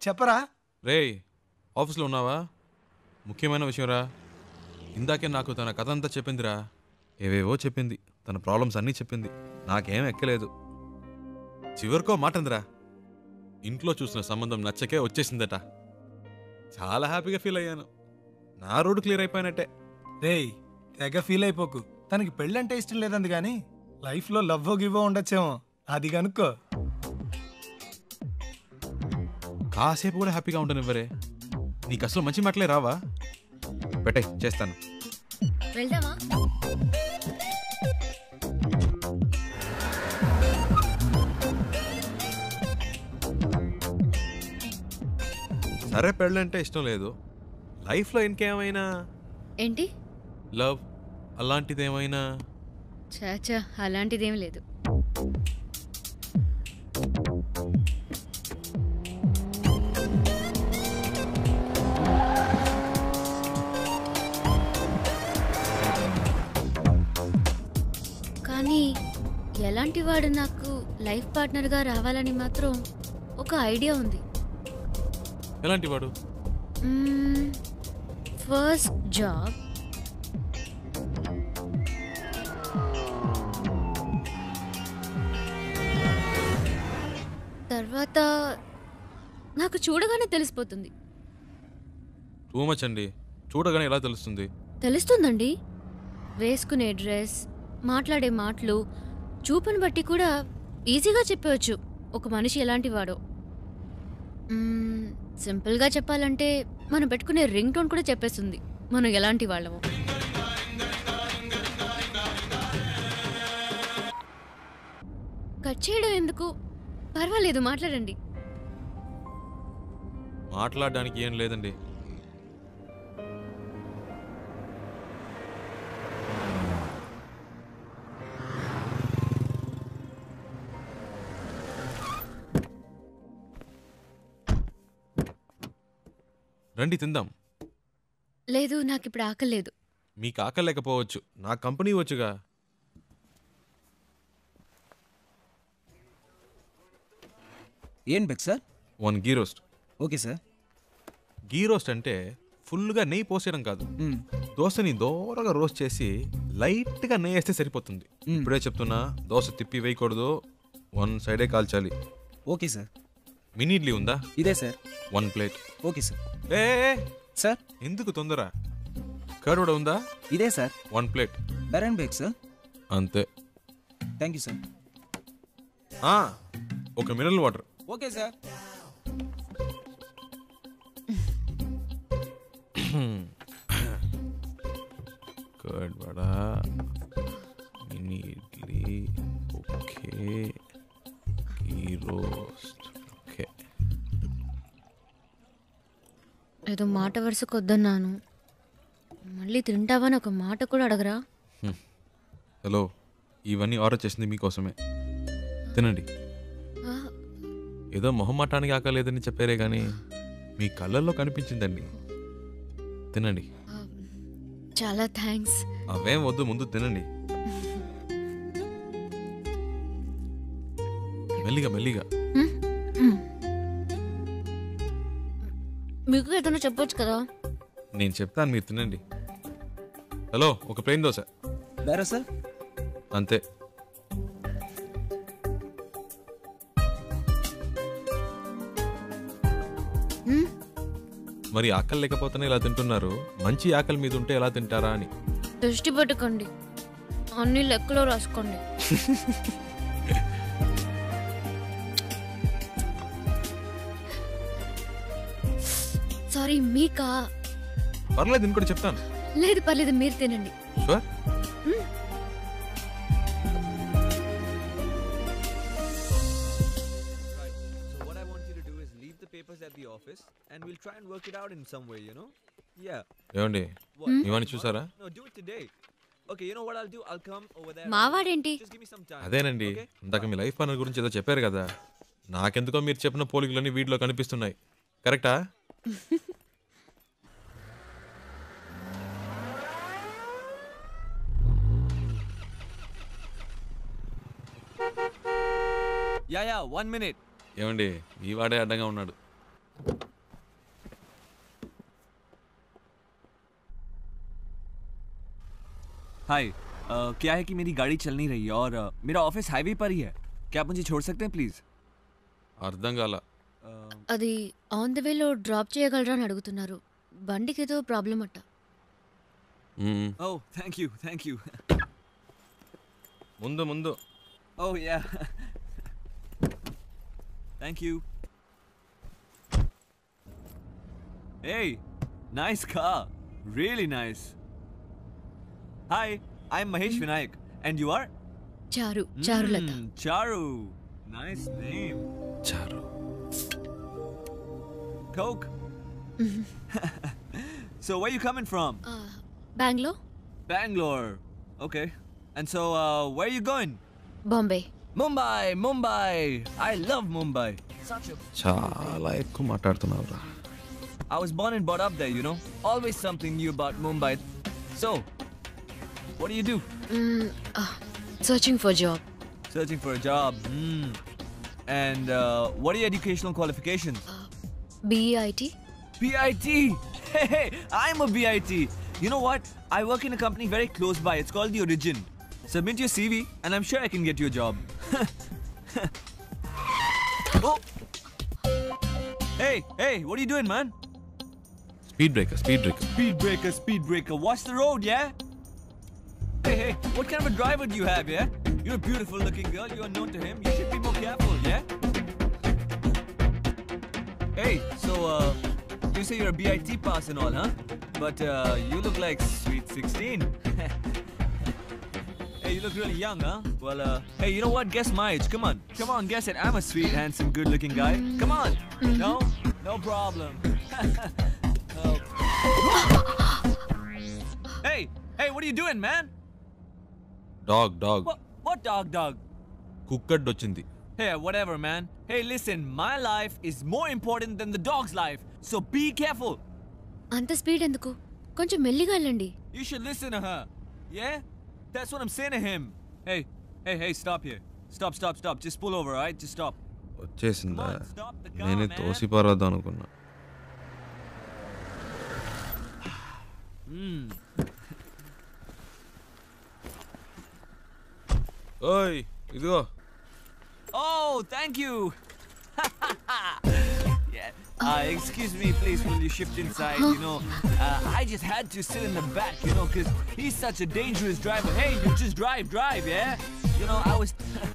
చెప్పరా. రేయ్, ఆఫీస్లో ఉన్నావా? ముఖ్యమైన విషయం రా. ఇందాకే నాకు తన కథ అంతా చెప్పిందిరా. ఏవేవో చెప్పింది, తన ప్రాబ్లమ్స్ అన్నీ చెప్పింది. నాకేం ఎక్కలేదు. చివరికో మాట అందిరా, ఇంట్లో చూసిన సంబంధం నచ్చకే వచ్చేసిందట. చాలా హ్యాపీగా ఫీల్ అయ్యాను. నా రోడ్డు క్లియర్ అయిపోయినట్టే. రేయ్, తెగ ఫీల్ అయిపోకు. తనకి పెళ్ళంటే ఇష్టం లేదంది కానీ లైఫ్లో లవ్వో గివ్వో ఉండొచ్చేమో, అది కనుక్కో. కాసేపు కూడా హ్యాపీగా ఉండనివ్వరే. నీకు అసలు మంచి మాటలే రావా? పెట్టే, చేస్తాను. వెళ్దామా? సరే, పెళ్ళంటే ఇష్టం లేదు. లైఫ్లో ఇంకేమైనా ఏంటి? లవ్ అలాంటిదేమైనా? చాచా, అలాంటిదేం లేదు. కానీ ఎలాంటి వాడు నాకు లైఫ్ పార్ట్నర్గా రావాలని మాత్రం ఒక ఐడియా ఉంది. ఎలాంటి వాడు? ఫస్ట్ జాబ్, తర్వాత నాకు చూడగానే తెలిసిపోతుంది. టూ మచ్ అండి. చూడగానే ఎలా తెలుస్తుంది? తెలుస్తుందండి. వేసుకునే డ్రెస్, మాట్లాడే మాటలు, చూపుని బట్టి కూడా ఈజీగా చెప్పవచ్చు ఒక మనిషి ఎలాంటి వాడో. సింపుల్గా చెప్పాలంటే మనం పెట్టుకునే రింగ్ టోన్ కూడా చెప్పేస్తుంది మనం ఎలాంటి వాళ్ళమో. కట్ చేయడం ఎందుకు? పర్వాలేదు, మాట్లాడండి. మాట్లాడడానికి ఏం లేదండి. రండి తిందాం. లేదు, నాకు ఇప్పుడు ఆకలేదు. మీకు ఆకలేకపోవచ్చు, నా కంపెనీ వచ్చుగా. ఏం బెక్ sir? 1 ghee roast. Okay sir. Ghee roast అంటే ఫుల్గా నెయ్యి పోసేయడం కాదు. దోశని దోరగా రోస్ట్ చేసి లైట్గా నెయ్యి వేస్తే సరిపోతుంది. ఇప్పుడే చెప్తున్నా, దోశ తిప్పి వేయకూడదు, 1 సైడే కాల్చాలి. Okay sir. మినీ ఇడ్లీ ఉందా? ఇదే సార్. 1 ప్లేట్. Okay sir. ఏ సార్, ఎందుకు తొందర? కర్డ్ కూడా ఉందా? ఇదే సార్. 1 ప్లేట్. బెరన్ బేక్ సార్. అంతే. Thank you sir. ఒక mineral water. Okay sir. Curd vada, mini idli, okay, ghee roast, okay. ఏదో మాట వరుసకు వద్దన్నాను, మళ్ళీ తింటావని ఒక మాట కూడా అడగరా? హలో, ఇవన్నీ ఆర్డర్ చేసింది మీకోసమే, తినండి. ఏదో మొహమాటానికి ఆకలేదని చెప్పారే కానీ మీ కళ్ళల్లో కనిపించిందండి. తినండి. చాలా థ్యాంక్స్. అవేం వద్దు, ముందు తినండి. మెల్లిగా మెల్లిగా. మీకు ఏదైనా చెప్పొచ్చు కదా. నేను చెప్తాను, మీరు తినండి. హలో, ఒక ప్లేన్ దోశ. బెరా సార్. అంతే. మరి ఆకలి లేకపోతేనే ఇలా తింటున్నారు, మంచి ఆకలి మీద ఉంటే ఎలా తింటారా అని. దృష్టి పెట్టుకోండి, అన్ని లెక్కలో రాసుకోండి. సారీ, మీకా? పర్లేదు, ఇంకోటి చెప్తాను. లేదు పర్లేదు, మీరు తినండి. Sure. And we'll try and work it out in some way, you know? Yeah. ఏమండి, ఇవన్నీ చూసారా? No, do it today. Okay, you know what I'll do? I'll come over there. మావాడేంటి? Just give me some time. అదేనండి, ఇందాక మీ life partner గురించి ఏదో చెప్పారు కదా, నాకెందుకో మీరు చెప్పిన పోలికలన్నీ వీడిలో కనిపిస్తున్నాయి. కరెక్టా? Yeah, 1 minute. ఏమండి, ఈ వాడే అడ్డంగా ఉన్నాడు. हाय क्या है कि मेरी गाड़ी चल नहीं रही है और मेरा ऑफिस हाईवे पर ही है. क्या आप मुझे छोड़ सकते हैं प्लीज? అర్థం కాల. అది ఆన్ ద వేలో డ్రాప్ చేయగలరా అని అడుగుతున్నారు. బండికి ఏదో ప్రాబ్లం అట్ట. Oh, thank you. ముందు ముందు. Oh yeah. Thank you. Hey, nice car. Really nice. Hi, I'm Mahesh Vinayak. And you are? Charulata. Charu. Nice name. చారు. Coke? So where you coming from? Bengaluru, Bangalore. Okay. And so where are you going? Bombay. Mumbai. I love Mumbai. చాలా ఎక్కువ మాట్లాడుతున్నావురా. I was born and brought up there, you know. Always something new about Mumbai. So, what do you do? Searching for job. Searching for a job. And what are your educational qualifications? BIT. BIT. Hey, I'm a BIT. You know what? I work in a company very close by. It's called The Origin. Submit your CV, and I'm sure I can get you a job. Oh. Hey, what are you doing, man? Speed breaker. Speed breaker. Watch the road, yeah? Hey, what kind of a driver do you have, yeah? You're a beautiful looking girl. You're known to him. You should be more careful, yeah? Hey, so, you say you're a BIT pass and all, huh? But, you look like sweet 16. Hey, you look really young, huh? Well, hey, you know what? Guess my age. Come on, guess it. I'm a sweet, handsome, good-looking guy. Come on. No? No problem. Oh. Hey, what are you doing, man? Dog. What dog? Cooked వచ్చింది. Hey, whatever, man. Hey, listen, my life is more important than the dog's life. So be careful. అంత speed ఎందుకు? కొంచెం మెల్లిగా వెళ్ళండి. You should listen to her. Yeah? That's what I'm saying to him. Hey, stop here. Stop. Just pull over, alright? Just stop. వచ్చేసిందా? Come on, stop the car, నేనే man. తోసిపారద్దు అనుకున్నా. ఓయ్ ఇదిగో. Oh, thank you. Yeah. Excuse me, please, will you shift inside? You know, I just had to sit in the back, you know, because he's such a dangerous driver. Hey, you just drive, yeah? You know, I was...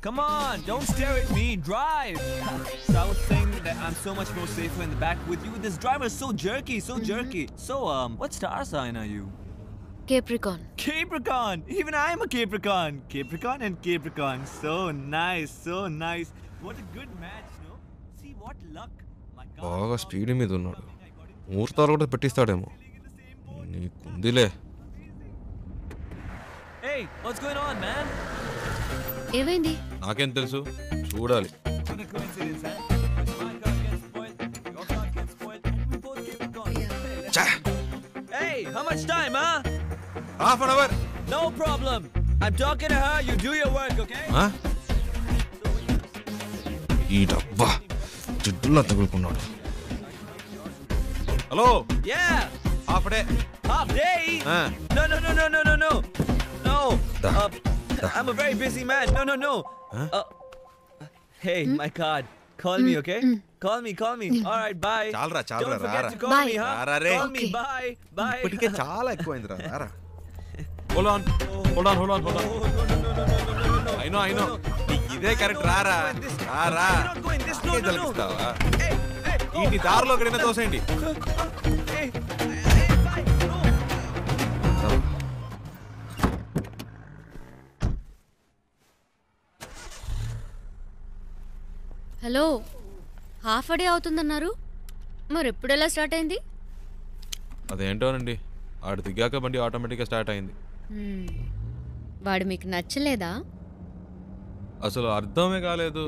Come on, don't stare at me, drive. So I was saying that I'm so much more safer in the back with you. This driver is so jerky. So, what star sign are you? Capricorn. Capricorn! Even I'm a Capricorn. Capricorn and Capricorn. So nice. What a good match, no? See what luck. My God. బాగా speed మీద ఉన్నాడు. ముహూర్తాలు కూడా పెట్టిస్తాడేమో. నీకుందిలే. Hey, what's going on, man? ఏమైంది? నాకేం తెలుసు, చూడాలి. What a coincidence, huh? My car gets spoiled, your car gets spoiled, and we both Capricorn. Hey, how much time, huh? Half an hour. No problem. I'm talking to her. You do your work, okay? ఈ డబ్బా జిడ్డులా తగులుకున్నాడు. Hello. Yeah. Half day. Half day? No. No. I'm a very busy man. No. Hey, my card. Call me, okay? Call me. All right, bye. చాలరా Don't forget రారా. to call me, huh? రారా రే. Call me, Okay. bye. ఇప్పటికే చాలా ఎక్కువైందిరా. రారా. Hold on. I know. ఇదే correct. రారా. You're not going this. No. తెలుస్తావా? Hey. ఈ దారిలో ఎక్కడైనా తోసేయండి. Hey, bye. No. Hello, half day అవుతుందన్నారు. మరి ఎప్పుడు ఎలా స్టార్ట్ అయింది? అదేంటోనండి, ఆడు దిగాక బండి ఆటోమేటిక్గా స్టార్ట్ అయింది. వాడు మీకు నచ్చలేదా? అసలు అర్థమే కాలేదు.